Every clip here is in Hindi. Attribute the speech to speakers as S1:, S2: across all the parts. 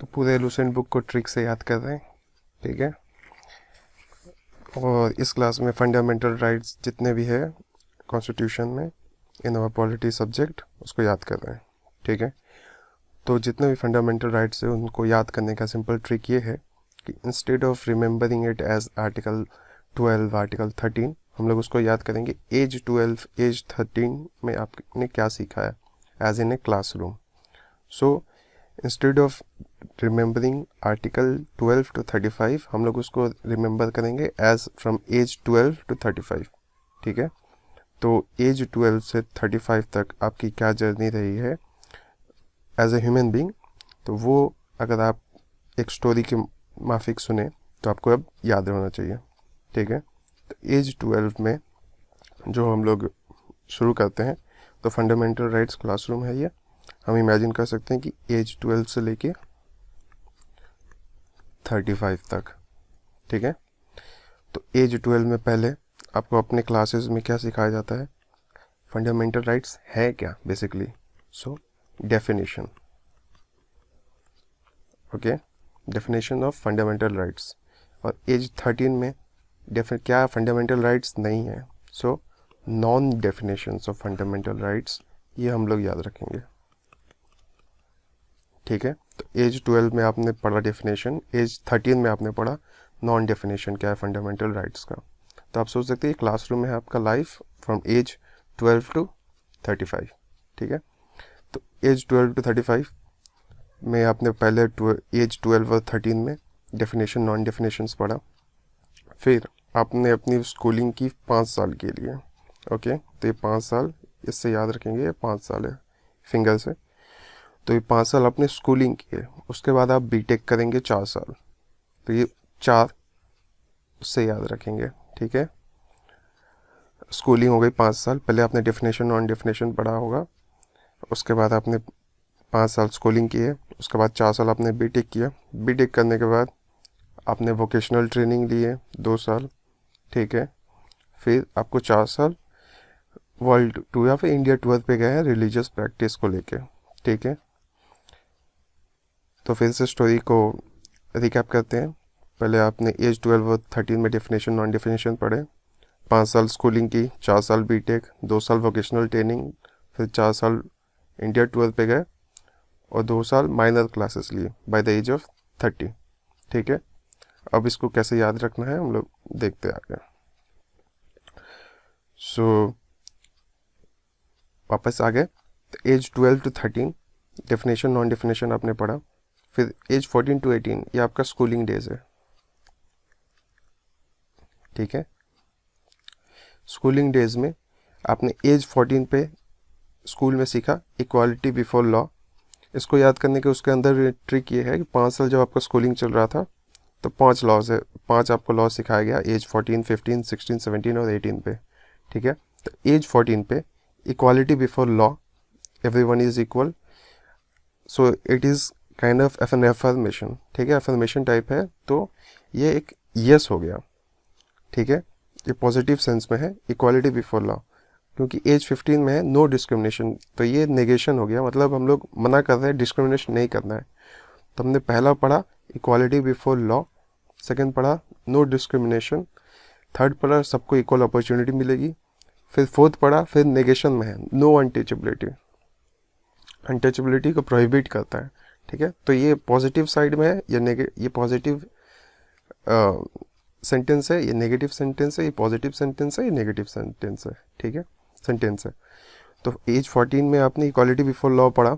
S1: तो पूरे लूसेंट बुक को ट्रिक से याद कर रहे हैं, ठीक है। और इस क्लास में फंडामेंटल राइट्स जितने भी है कॉन्स्टिट्यूशन में इन आवर पॉलिटी सब्जेक्ट उसको याद कर रहे हैं, ठीक है। तो जितने भी फंडामेंटल राइट्स है उनको याद करने का सिंपल ट्रिक ये है कि instead of remembering it as article 12 article 13 हम लोग उसको याद करेंगे एज 12 एज 13 में आपने क्या सीखा है as in a classroom. So instead of remembering article 12 to 35 हम लोग उसको रिमेंबर करेंगे एज फ्रॉम एज 12 to 35, ठीक है। तो एज 12 से 35 तक आपकी क्या जर्नी रही है एज ए ह्यूमन बीइंग, तो वो अगर आप एक स्टोरी के माफिक सुने तो आपको अब याद होना चाहिए, ठीक है। तो एज 12 में जो हम लोग शुरू करते हैं तो फंडामेंटल राइट्स क्लासरूम है ये। हम इमेजिन कर सकते हैं कि एज 12 से लेके 35 तक, ठीक है। तो एज 12 में पहले आपको अपने क्लासेस में क्या सिखाया जाता है, फंडामेंटल राइट्स है क्या basically. So definition, okay, definition of fundamental rights. और एज 13 में क्या फंडामेंटल राइट्स नहीं है, so non definitions of fundamental rights, ये हम लोग याद रखेंगे, ठीक है। तो एज 12 में आपने पढ़ा डेफिनेशन, एज 13 में आपने पढ़ा नॉन डेफिनेशन क्या है फंडामेंटल राइट्स का। तो आप सोच सकते हैं क्लासरूम में है आपका लाइफ फ्रॉम एज 12 to 35, ठीक है। तो एज 12 to 35 में आपने पहले एज 12 और 13 में डेफिनेशन नॉन डेफिनेशंस पढ़ा। फिर आपने अपनी स्कूलिंग की 5 साल के लिए, ओके। तो ये 5 साल इससे याद रखेंगे, ये 5 साल है फिंगर से। तो ये 5 साल आपने स्कूलिंग की है, उसके बाद आप बीटेक करेंगे 4 साल, तो ये 4 उससे याद रखेंगे, ठीक है। स्कूलिंग हो गई 5 साल, पहले आपने डेफिनेशन नॉन डेफिनेशन पढ़ा होगा, उसके बाद आपने 5 साल स्कूलिंग की है, उसके बाद 4 साल आपने बीटेक किया। बीटेक करने के बाद आपने वोकेशनल ट्रेनिंग ली है 2 साल, ठीक है। फिर आपको 4 साल वर्ल्ड टूर या फिर इंडिया टूर पे गए हैं रिलीजियस प्रैक्टिस को लेके, ठीक है। तो फिर से स्टोरी को रिकैप करते हैं। पहले आपने एज 12 और 13 में डेफिनेशन नॉन डेफिनेशन पढ़े, 5 साल स्कूलिंग की, 4 साल बीटेक, 2 साल वोकेशनल ट्रेनिंग, फिर 4 साल इंडिया टूर पे गए और 2 साल माइनर क्लासेस लिए बाय द एज ऑफ 30, ठीक है। अब इसको कैसे याद रखना है हम लोग देखते आगे। सो वापस आ गए, तो as 12 to 13 definition non definition आपने पढ़ा। फिर एज 14 to 18 ये आपका स्कूलिंग डेज है, ठीक है। स्कूलिंग डेज में आपने एज 14 पे स्कूल में सीखा इक्वालिटी बिफोर लॉ। इसको याद करने के उसके अंदर ट्रिक ये है कि 5 साल जब आपका स्कूलिंग चल रहा था तो 5 लॉज है, 5 आपको लॉ सिखाया गया एज 14, 15, 16, 17 और 18 पे, ठीक है। तो एज 14 पे equality before law, everyone is equal, so it is kind of an affirmation, ठीक है, एफर्मेशन टाइप है। तो ये एक यस हो गया, ठीक है, ये पॉजिटिव सेंस में है इक्वालिटी बिफोर लॉ। क्योंकि एज 15 में है नो डिस्क्रिमिनेशन, तो ये नेगेशन हो गया, मतलब हम लोग मना कर रहे हैं डिस्क्रिमिनेशन नहीं करना है। तो हमने पहला पढ़ा इक्वालिटी बिफोर लॉ, सेकंड पढ़ा नो डिस्क्रिमिनेशन, थर्ड पढ़ा सबको इक्वल अपॉर्चुनिटी मिलेगी, फिर फोर्थ पढ़ा फिर नेगेशन में है नो अनटचेबिलिटी, अनटचेबिलिटी को प्रोहिबिट करता है, ठीक है। तो ये पॉजिटिव साइड में है, ये पॉजिटिव सेंटेंस है, ये नेगेटिव सेंटेंस है, ये पॉजिटिव सेंटेंस है, ये नेगेटिव सेंटेंस है, ठीक है, सेंटेंस है। तो एज 14 में आपने इक्वालिटी बिफोर लॉ पढ़ा।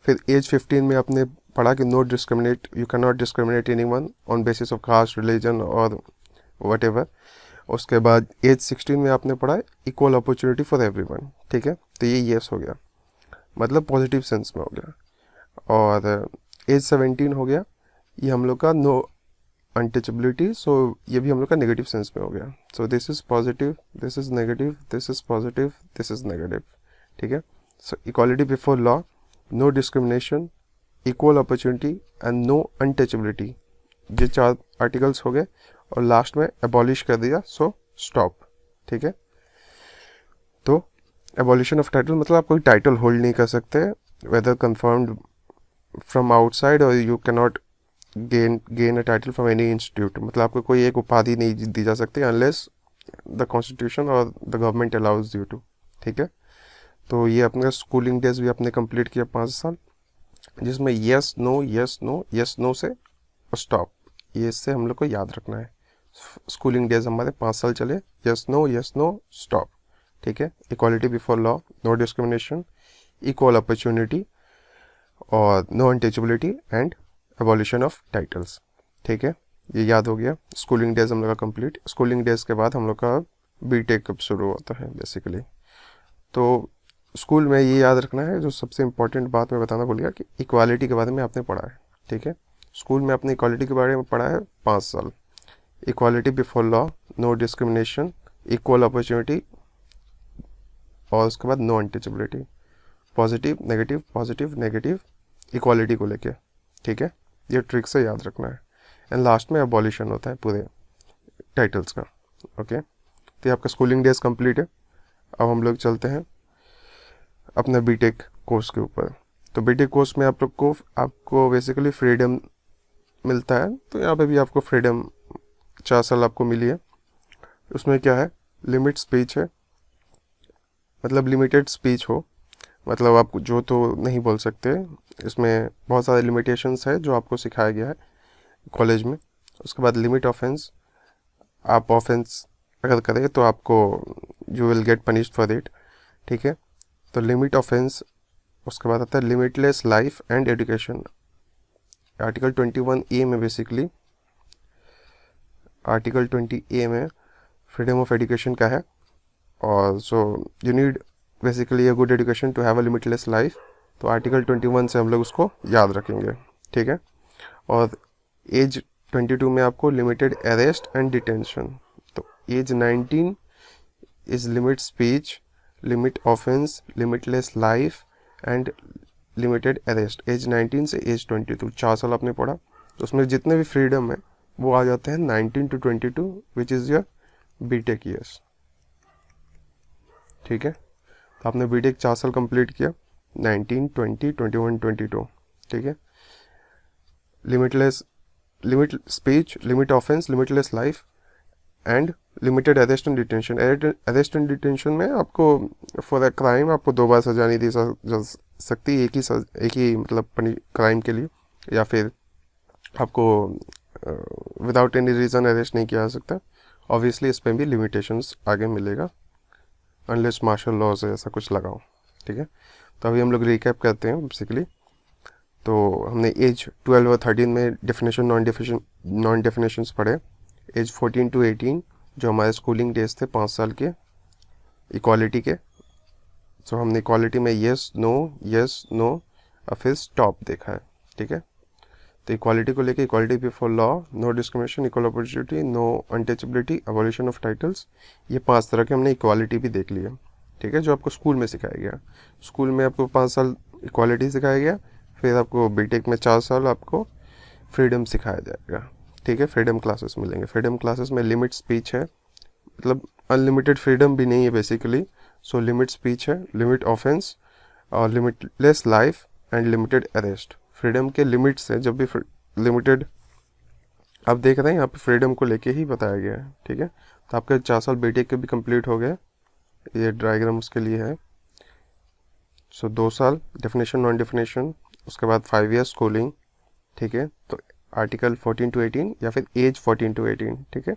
S1: फिर एज 15 में आपने पढ़ा कि no discriminate, you can not discriminate anyone on basis of caste, religion और वट एवर। उसके बाद एज 16 में आपने पढ़ा इक्वल अपॉर्चुनिटी फॉर एवरीवन, ठीक है। तो ये येस हो गया, मतलब पॉजिटिव सेंस में हो गया। और एज 17 हो गया, ये हम लोग का नो अनटचेबिलिटी, सो ये भी हम लोग का नेगेटिव सेंस में हो गया। So this is positive, this is negative, this is positive, this is negative, ठीक है। So equality before law, no discrimination, equal opportunity and no untouchability, ये 4 आर्टिकल्स हो गए। और लास्ट में एबॉलिश कर दिया, सो स्टॉप, ठीक है। तो एबॉलिशन ऑफ टाइटल मतलब आप कोई टाइटल होल्ड नहीं कर सकते वेदर कन्फर्म्ड फ्रॉम आउटसाइड और you can not gain a title from any institute, मतलब आपको कोई एक उपाधि नहीं दी जा सकती अनलेस द कॉन्स्टिट्यूशन और the government allows you to. ठीक है, तो ये अपने स्कूलिंग डेज भी अपने कंप्लीट किया 5 साल, जिसमें yes no yes no yes no से स्टॉप, ये इससे हम लोग को याद रखना है। स्कूलिंग डेज हमारे 5 साल चले, यस नो स्टॉप। ठीक है, equality before law, no discrimination, equal opportunity और no untouchability and abolition of titles. ठीक है, ये याद हो गया। स्कूलिंग डेज हम लोग का कंप्लीट। स्कूलिंग डेज के बाद हम लोग का बीटेक कब शुरू होता है बेसिकली, तो स्कूल में ये याद रखना है, जो सबसे इम्पोर्टेंट बात मैं बताना भूल गया कि इक्वालिटी के बारे में आपने पढ़ा है। ठीक है, स्कूल में आपने इक्वालिटी के बारे में पढ़ा है 5 साल। Equality before law, no discrimination, equal opportunity और उसके बाद no untouchability, positive negative equality को लेके। ठीक है, ये ट्रिक से याद रखना है। एंड लास्ट में अबॉलिशन होता है पूरे टाइटल्स का। ओके, तो ये आपका स्कूलिंग डेज कंप्लीट है। अब हम लोग चलते हैं अपना बीटेक कोर्स के ऊपर। तो बीटेक कोर्स में आप लोग को आपको बेसिकली फ्रीडम मिलता है, तो यहाँ पे भी आपको फ्रीडम 4 साल आपको मिली है। उसमें क्या है, लिमिट स्पीच है, मतलब लिमिटेड स्पीच हो, मतलब आप जो तो नहीं बोल सकते, इसमें बहुत सारे लिमिटेशंस है जो आपको सिखाया गया है कॉलेज में। उसके बाद लिमिट ऑफेंस, आप ऑफेंस अगर करें तो आपको you will get punished for it. ठीक है, तो लिमिट ऑफेंस। उसके बाद आता है limitless life and education. Article 21A में बेसिकली आर्टिकल 20A में फ्रीडम ऑफ एजुकेशन का है, और so you need basically a good education to have a limitless life. तो आर्टिकल 21 से हम लोग उसको याद रखेंगे। ठीक है, और एज 22 में आपको लिमिटेड अरेस्ट एंड डिटेंशन। तो as 19 is limit speech, limit offence, limitless life and limited arrest. As 19 से एज 22 4 साल आपने पढ़ा, तो उसमें जितने भी फ्रीडम है वो आ जाते हैं 19 to 22 which is your BTech years. ठीक है, तो आपने बीटेक 4 साल कंप्लीट किया, 19, 20, 21, 22। ठीक है, limit speech, limit offence, limitless life and limited arrest and detention. Arrest and detention में आपको फॉर अ क्राइम आपको 2 बार सजा नहीं दी जा सकती, एक ही मतलब क्राइम के लिए, या फिर आपको विदाउट एनी रीज़न अरेस्ट नहीं किया जा सकता। ऑब्वियसली इस पर भी लिमिटेशंस आगे मिलेगा अनलेस मार्शल लॉ से ऐसा कुछ लगाओ। ठीक है, तो अभी हम लोग रिकैप करते हैं बेसिकली। तो हमने एज 12 और 13 में डेफिनेशन नॉन डेफिनेशंस पढ़े। एज 14 to 18 जो हमारे स्कूलिंग डेज थे 5 साल के इक्वालिटी के, तो हमने इक्वालिटी में यस नो और फिर स्टॉप देखा है। ठीक है, तो इक्वालिटी को लेके equality before law, no discrimination, equal opportunity, no untouchability, abolition of titles, ये 5 तरह के हमने इक्वालिटी भी देख लिया। ठीक है, जो आपको स्कूल में सिखाया गया। स्कूल में आपको 5 साल इक्वालिटी सिखाया गया, फिर आपको बीटेक में 4 साल आपको फ्रीडम सिखाया जाएगा। ठीक है, फ्रीडम क्लासेस मिलेंगे। फ्रीडम क्लासेस में लिमिट स्पीच है, मतलब अनलिमिटेड फ्रीडम भी नहीं है बेसिकली। सो लिमिट स्पीच है, लिमिट ऑफेंस और limitless life and limited arrest. Freedom के लिमिट्स है, जब भी लिमिटेड आप देख रहे हैं यहाँ पे फ्रीडम को लेके ही बताया गया है। ठीक है, तो आपके 4 साल बीटेक के भी कंप्लीट हो गए, ये डायग्राम उसके लिए है। सो 2 साल डेफिनेशन नॉन डेफिनेशन, उसके बाद 5 ईयर स्कूलिंग। ठीक है, तो आर्टिकल 14 to 18 या फिर एज 14 to 18। ठीक है,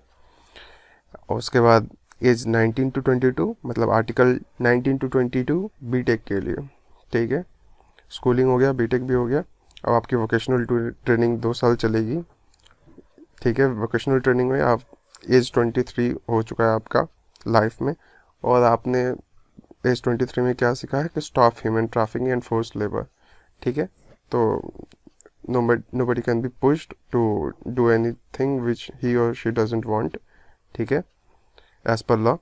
S1: और उसके बाद एज 19 to 22, मतलब आर्टिकल 19 to 22 बीटेक के लिए। ठीक है, स्कूलिंग हो गया, बीटेक भी हो गया। अब आपकी वोकेशनल ट्रेनिंग 2 साल चलेगी। ठीक है, वोकेशनल ट्रेनिंग में आप एज 23 हो चुका है आपका लाइफ में, और आपने एज 23 में क्या सीखा है कि stop human trafficking and forced labour. ठीक है, तो nobody can be pushed to do anything which he or she doesn't want। ठीक है, एज पर लॉ।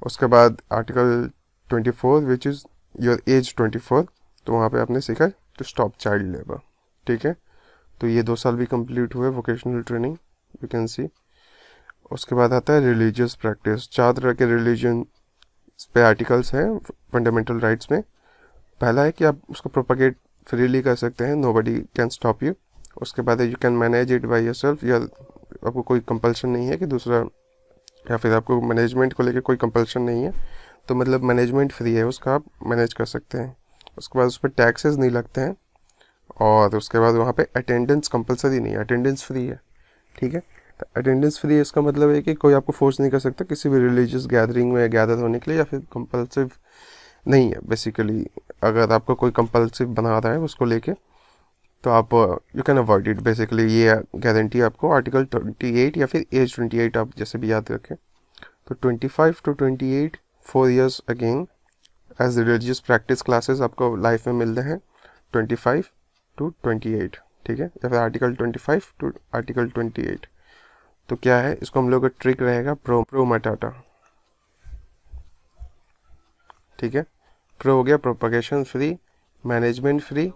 S1: उसके बाद article 24 which is your age 24, तो वहाँ पे आपने सीखा टू स्टॉप चाइल्ड लेबर। ठीक है, तो ये 2 साल भी कंप्लीट हुए vocational training, you can see. उसके बाद आता है रिलीजियस प्रैक्टिस। 4 तरह के रिलीजन पे आर्टिकल्स हैं फंडामेंटल राइट्स में। पहला है कि आप उसको प्रोपागेट फ्रीली कर सकते हैं, नोबडी कैन स्टॉप यू। उसके बाद you can manage it by yourself, या आपको कोई कंपल्शन नहीं है कि दूसरा, या फिर आपको मैनेजमेंट को लेकर कोई कंपल्शन नहीं है, तो मतलब मैनेजमेंट फ्री है, उसका आप मैनेज कर सकते हैं। उसके बाद उस पर टैक्सेस नहीं लगते हैं, और उसके बाद वहाँ पे अटेंडेंस कंपलसरी नहीं है, अटेंडेंस फ्री है, ठीक है। तो अटेंडेंस फ्री है, इसका मतलब है कि कोई आपको फोर्स नहीं कर सकता किसी भी रिलीजियस गैदरिंग में गैदर होने के लिए, या फिर कंपल्सिव नहीं है बेसिकली। अगर आपको कोई कंपल्सिव बना रहा है उसको लेके, तो आप you can avoid it basically. ये गारंटी आपको आर्टिकल 28 या फिर एज 28 आप जैसे भी याद रखें। तो 25 to 28 4 years again as religious practice classes आपको लाइफ में मिल रहे हैं 25 to 28, ठीक है, या फिर आर्टिकल 25 to आर्टिकल 28। तो क्या है, इसको हम लोग का ट्रिक रहेगा प्रो मटाटा, ठीक है। प्रो हो गया propagation free, management free,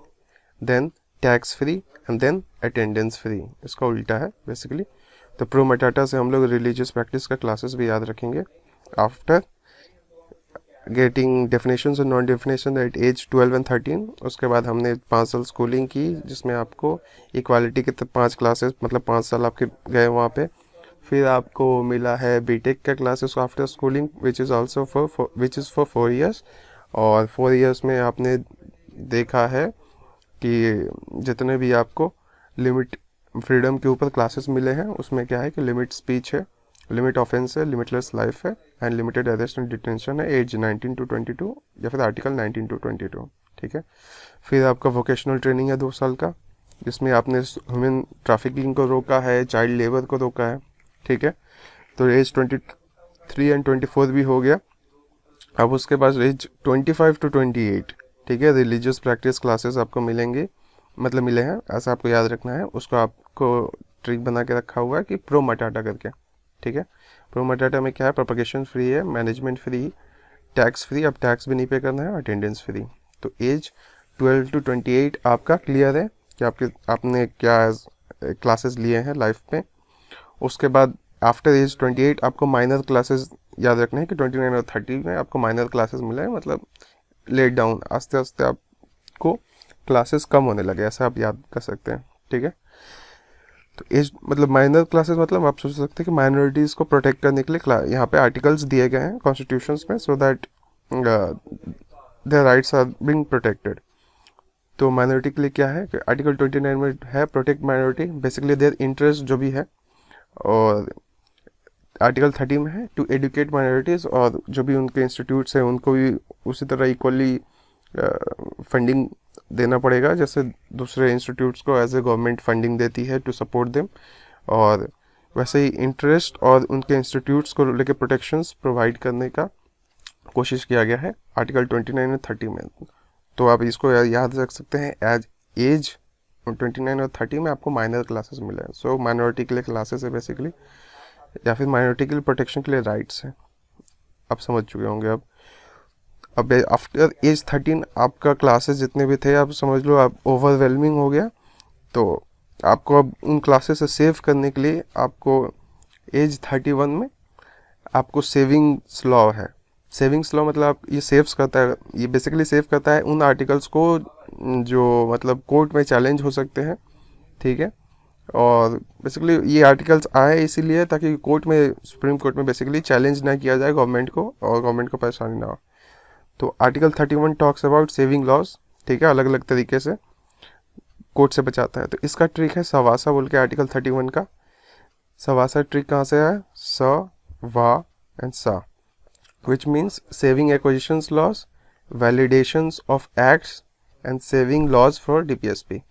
S1: then tax free, and then attendance free. इसका उल्टा है बेसिकली। तो प्रो मटाटा से हम लोग रिलीजियस प्रैक्टिस का क्लासेस भी याद रखेंगे। आफ्टर गेटिंग डेफिनेशंस और non definition at age 12 and 13, उसके बाद हमने 5 साल स्कूलिंग की, जिसमें आपको इक्वालिटी के 5 क्लासेस, मतलब 5 साल आपके गए वहाँ पे। फिर आपको मिला है बीटेक का classes after schooling, which is also for 4 years। और 4 years में आपने देखा है कि जितने भी आपको लिमिट फ्रीडम के ऊपर क्लासेस मिले हैं, उसमें क्या है कि लिमिट स्पीच है, लिमिट ऑफेंस है, लिमिटलेस लाइफ है, and limited arrest and detention है, एज 19 to 22 या फिर आर्टिकल 19 to 22, ठीक है। फिर आपका वोकेशनल ट्रेनिंग है 2 साल का, जिसमें आपने ह्यूमन ट्रैफिकिंग को रोका है, चाइल्ड लेबर को रोका है, ठीक है। तो एज 23 and 24 भी हो गया। अब उसके बाद एज 25 to 28, ठीक है, रिलीजियस प्रैक्टिस क्लासेस आपको मिलेंगे, मतलब मिले हैं, ऐसा आपको याद रखना है। उसको आपको ट्रिक बना के रखा हुआ है कि प्रो मटाटा करके, ठीक है। प्रो मटाटा में क्या है, प्रोपगेशन फ्री है, मैनेजमेंट फ्री, टैक्स फ्री, अब टैक्स भी नहीं पे करना है, अटेंडेंस फ्री। तो एज 12 to 28 आपका क्लियर है कि आपने क्या क्लासेस लिए हैं लाइफ में। उसके बाद आफ्टर एज 28 आपको माइनर क्लासेस याद रखने हैं कि 29 और 30 में आपको माइनर क्लासेस मिले हैं, मतलब लेट डाउन, आस्ते आस्ते आपको क्लासेस कम होने लगे, ऐसा आप याद कर सकते हैं, ठीक है। तो एज मतलब माइनर क्लासेस, मतलब आप सोच सकते हैं कि माइनॉरिटीज़ को प्रोटेक्ट करने के लिए यहाँ पे आर्टिकल्स दिए गए हैं कॉन्स्टिट्यूशंस में, so that their rights are being protected. तो माइनॉरिटी के लिए क्या है कि आर्टिकल 29 में है protect minority, basically their interest जो भी है। और आर्टिकल 30 में है टू एडुकेट माइनॉरिटीज़, और जो भी उनके इंस्टीट्यूट्स हैं उनको भी उसी तरह इक्वली फंडिंग देना पड़ेगा, जैसे दूसरे इंस्टीट्यूट्स को एज ए गवर्नमेंट फंडिंग देती है टू सपोर्ट देम। और वैसे ही इंटरेस्ट और उनके इंस्टीट्यूट्स को लेकर प्रोटेक्शंस प्रोवाइड करने का कोशिश किया गया है आर्टिकल 29 और 30 में। तो आप इसको याद रख सकते हैं, एज एज 29 और 30 में आपको माइनर क्लासेस मिले हैं। सो माइनॉरिटी के लिए क्लासेस है बेसिकली, या फिर माइनॉरिटी के लिए प्रोटेक्शन के लिए राइट्स हैं, आप समझ चुके होंगे। अब आफ्टर एज 13 आपका क्लासेस जितने भी थे, आप समझ लो आप ओवरवेलमिंग हो गया। तो आपको अब उन क्लासेस से सेव करने के लिए आपको एज 31 में आपको सेविंग्स लॉ है। सेविंग्स लॉ मतलब आप ये सेव्स करता है, ये बेसिकली सेव करता है उन आर्टिकल्स को जो मतलब कोर्ट में चैलेंज हो सकते हैं, ठीक है। और बेसिकली ये आर्टिकल्स आए इसीलिए ताकि कोर्ट में, सुप्रीम कोर्ट में बेसिकली चैलेंज ना किया जाए गवर्नमेंट को, और गवर्नमेंट को परेशानी ना हो। तो article 31 talks about saving loss, ठीक है, अलग अलग तरीके से कोर्ट से बचाता है। तो इसका ट्रिक है सवासा बोल के आर्टिकल 31 का। सवासा ट्रिक कहाँ से है, स वा एंड सा, which means saving acquisitions laws, validations of acts and saving laws for DPSP.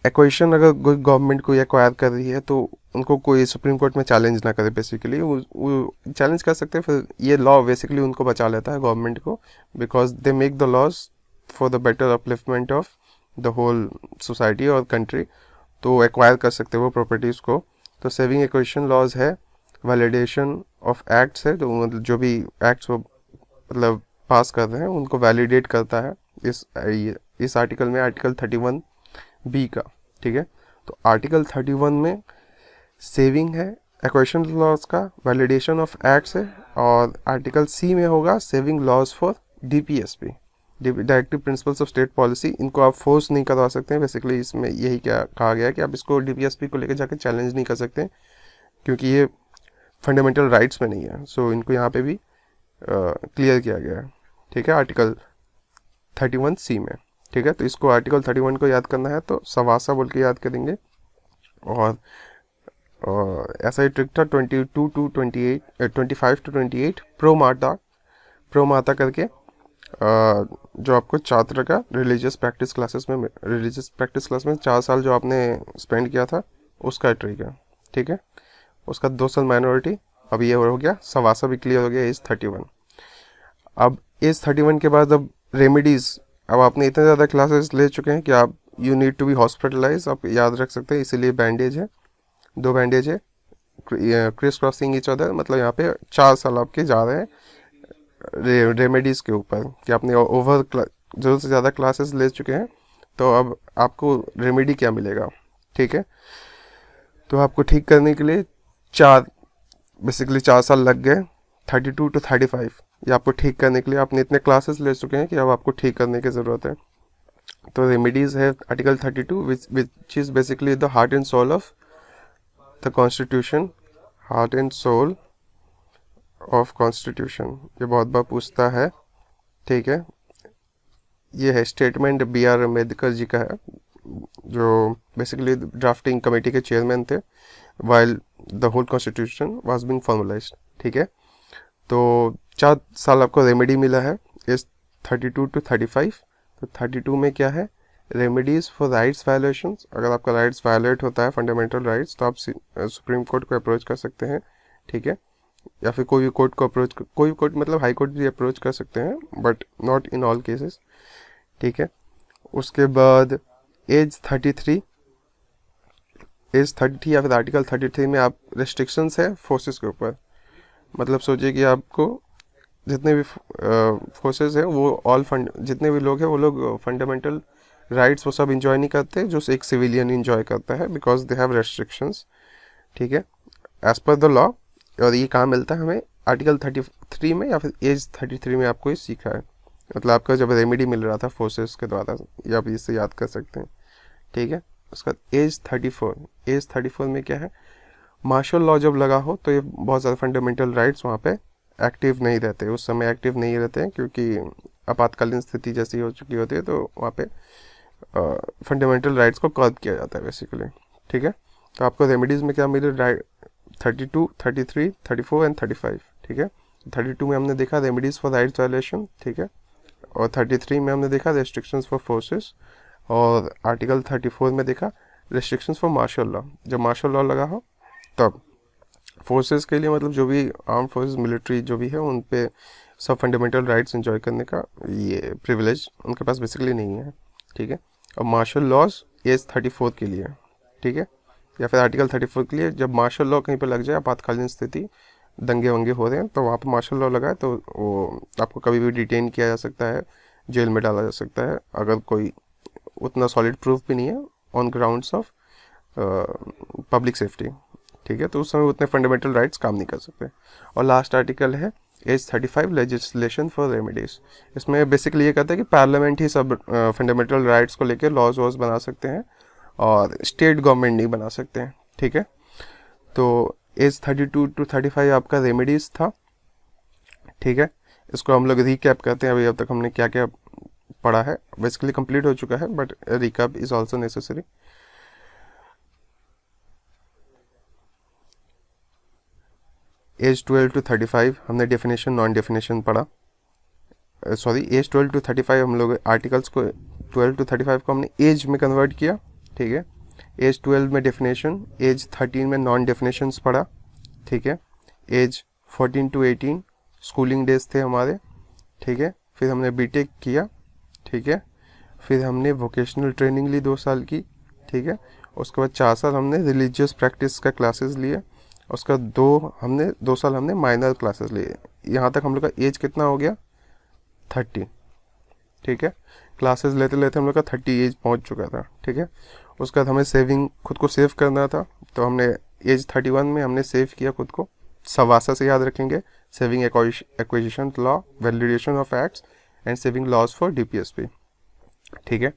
S1: Acquisition अगर कोई गवर्नमेंट को एक्वायर कर रही है तो उनको कोई सुप्रीम कोर्ट में चैलेंज ना करे, बेसिकली वो चैलेंज कर सकते हैं, फिर ये लॉ बेसिकली उनको बचा लेता है गवर्नमेंट को, because they make the laws for the better upliftment of the whole society और कंट्री। तो एक्वायर कर सकते हैं वो प्रॉपर्टीज़ को। तो सेविंग एक्विजिशन लॉज है, वैलिडेशन ऑफ एक्ट्स है, तो मतलब जो भी एक्ट्स वो मतलब पास कर रहे हैं उनको वैलिडेट करता है इस आर्टिकल में, आर्टिकल 31 बी का, ठीक है। तो आर्टिकल 31 में सेविंग है, एक्विजिशन लॉज का, वैलिडेशन ऑफ एक्ट्स है, और आर्टिकल सी में होगा saving laws for DPSP. Directive principles of state policy, इनको आप फोर्स नहीं करवा सकते हैं। बेसिकली इसमें यही क्या कहा गया है कि आप इसको डीपीएसपी को लेकर जाकर चैलेंज नहीं कर सकते क्योंकि ये फंडामेंटल राइट्स में नहीं है। सो इनको यहाँ पे भी क्लियर किया गया है, ठीक है, आर्टिकल 31C में, ठीक है। तो इसको आर्टिकल 31 को याद करना है तो सवासा बोल के याद करेंगे। और ऐसा ही ट्रिक था 22 टू 28 25 टू 28 प्रो माता करके, जो आपको छात्र का रिलीजियस प्रैक्टिस क्लास में 4 साल जो आपने स्पेंड किया था उसका ट्रिक है, ठीक है। उसका 2 साल माइनॉरिटी, अब ये हो गया सवासा भी क्लियर हो गया एज 31। अब एज 31 के बाद अब रेमेडीज़, अब आपने इतने ज़्यादा क्लासेस ले चुके हैं कि आप you need to be hospitalize, आप याद रख सकते हैं, इसीलिए बैंडेज है, 2 बैंडेज है, क्रिस क्रॉसिंग ईच अदर, मतलब यहाँ पे 4 साल आपके जा रहे हैं रेमेडीज़ के ऊपर कि आपने ओवर ज़रूरत से ज़्यादा क्लासेस ले चुके हैं। तो अब आपको रेमेडी क्या मिलेगा, ठीक है। तो आपको ठीक करने के लिए बेसिकली 4 साल लग गए, 32 टू 35, ये आपको ठीक करने के लिए आपने इतने क्लासेस ले चुके हैं कि अब आपको ठीक करने की ज़रूरत है। तो रेमेडीज़ है article 32 which is basically the heart and soul of the constitution, heart and soul of constitution, ये बहुत बार पूछता है, ठीक है। ये है स्टेटमेंट BR अम्बेडकर जी का है, जो बेसिकली ड्राफ्टिंग कमेटी के चेयरमैन थे while the whole constitution was being formalized, ठीक है। तो 4 साल आपको रेमेडी मिला है इस 32 टू 35। तो 32 में क्या है, रेमेडीज फॉर राइट्स वायलेशंस, अगर आपका राइट्स वायलेट होता है फंडामेंटल राइट्स तो आप सुप्रीम कोर्ट को अप्रोच कर सकते हैं, ठीक है, या फिर कोई भी कोर्ट को अप्रोच, कोई भी कोर्ट मतलब हाई कोर्ट भी अप्रोच कर सकते हैं, but not in all cases, ठीक है। उसके बाद एज 33 या फिर आर्टिकल 33 में आप रेस्ट्रिक्शंस है फोर्सेस के ऊपर, मतलब सोचिए कि आपको जितने भी फोर्सेस हैं वो जितने भी लोग हैं वो लोग फंडामेंटल राइट्स वो सब इंजॉय नहीं करते जो एक सिविलियन इंजॉय करता है, बिकॉज दे हैव रेस्ट्रिक्शंस, ठीक है, एज पर द लॉ। और ये कहाँ मिलता है हमें, आर्टिकल 33 में या फिर एज 33 में आपको ये सीखा है, मतलब आपका जब रेमेडी मिल रहा था फोर्सेस के द्वारा, या आप इससे याद कर सकते हैं, ठीक है। उसका एज 34 में क्या है, मार्शल लॉ जब लगा हो तो ये बहुत ज़्यादा फंडामेंटल राइट्स वहाँ पे एक्टिव नहीं रहते, उस समय एक्टिव नहीं रहते हैं क्योंकि आपातकालीन स्थिति जैसी हो चुकी होती है, तो वहाँ पे फंडामेंटल राइट्स को कर्ब किया जाता है बेसिकली, ठीक है। तो आपको रेमेडीज़ में क्या मिले, 32, 33, 34 एंड 35, ठीक है। 32 में हमने देखा रेमेडीज़ फॉर राइट्स वायलेशन, ठीक है, और 33 में हमने देखा रेस्ट्रिक्शंस फॉर फोर्सेस, और आर्टिकल 34 में देखा रेस्ट्रिक्शंस फॉर मार्शल लॉ। जब मार्शल लॉ लगा हो तब फोर्सेस के लिए, मतलब जो भी आर्म फोर्सेस मिलिट्री जो भी है उन पे सब फंडामेंटल राइट्स एंजॉय करने का ये प्रिविलेज उनके पास बेसिकली नहीं है, ठीक है। और मार्शल लॉज एज 34 के लिए, ठीक है, या फिर आर्टिकल 34 के लिए जब मार्शल लॉ कहीं पर लग जाए, आपातकालीन स्थिति, दंगे वंगे हो रहे हैं, तो वहाँ पर मार्शल लॉ लगा है तो वो आपको कभी भी डिटेन किया जा सकता है, जेल में डाला जा सकता है, अगर कोई उतना सॉलिड प्रूफ भी नहीं है on grounds of public safety, ठीक है। तो उस समय उतने फंडामेंटल राइट्स काम नहीं कर सकते। और लास्ट आर्टिकल है एज 35 लेजिस्लेशन फॉर रेमेडीज। इसमें बेसिकली ये कहता है कि पार्लियामेंट ही सब फंडामेंटल राइट्स को लेकर लॉज वॉज बना सकते हैं और स्टेट गवर्नमेंट नहीं बना सकते हैं, ठीक है। तो एज 32 टू 35 आपका रेमेडीज था, ठीक है। इसको हम लोग रिकैप करते हैं, अभी अब तक हमने क्या क्या पढ़ा है, बेसिकली कंप्लीट हो चुका है but recap is also necessary. Age 12 to 35 हमने डेफिनेशन नॉन डेफिनेशन पढ़ा, सॉरी एज 12 टू 35 हम लोग आर्टिकल्स को 12 टू 35 को हमने एज में कन्वर्ट किया, ठीक है। एज 12 में डेफिनेशन, एज 13 में नॉन डेफिनेशंस पढ़ा, ठीक है। एज 14 टू 18 स्कूलिंग डेज थे हमारे, ठीक है। फिर हमने बीटेक किया, ठीक है। फिर हमने वोकेशनल ट्रेनिंग ली 2 साल की, ठीक है। उसके बाद 4 साल हमने रिलीजियस प्रैक्टिस का क्लासेस लिए, उसका 2 साल हमने माइनर क्लासेस लिए। यहाँ तक हम लोग का एज कितना हो गया, 30, ठीक है। क्लासेस लेते लेते हम लोग का 30 एज पहुँच चुका था, ठीक है। उसके बाद हमें सेविंग, खुद को सेव करना था, तो हमने एज 31 में हमने सेव किया खुद को, सवासा से याद रखेंगे, saving acquisition law, validation of acts and saving loss for DPSP। ठीक है,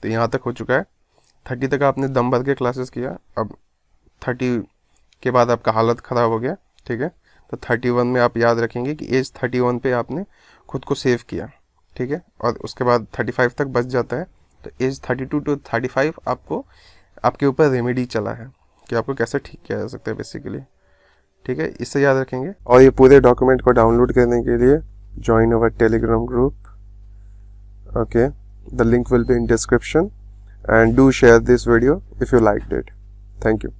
S1: तो यहाँ तक हो चुका है। 30 तक आपने दम भर के क्लासेस किया, अब 30 के बाद आपका हालत ख़राब हो गया। ठीक है, तो 31 में आप याद रखेंगे कि एज 31 पे आपने खुद को सेव किया। ठीक है, और उसके बाद 35 तक बच जाता है, तो एज 32 टू 35 आपको आपके ऊपर रेमेडी चला है कि आपको कैसे ठीक किया जा सकता है बेसिकली। ठीक है, इससे याद रखेंगे। और ये पूरे डॉक्यूमेंट को डाउनलोड करने के लिए join our Telegram group. Okay, the link will be in description, and do share this video if you liked it. Thank you.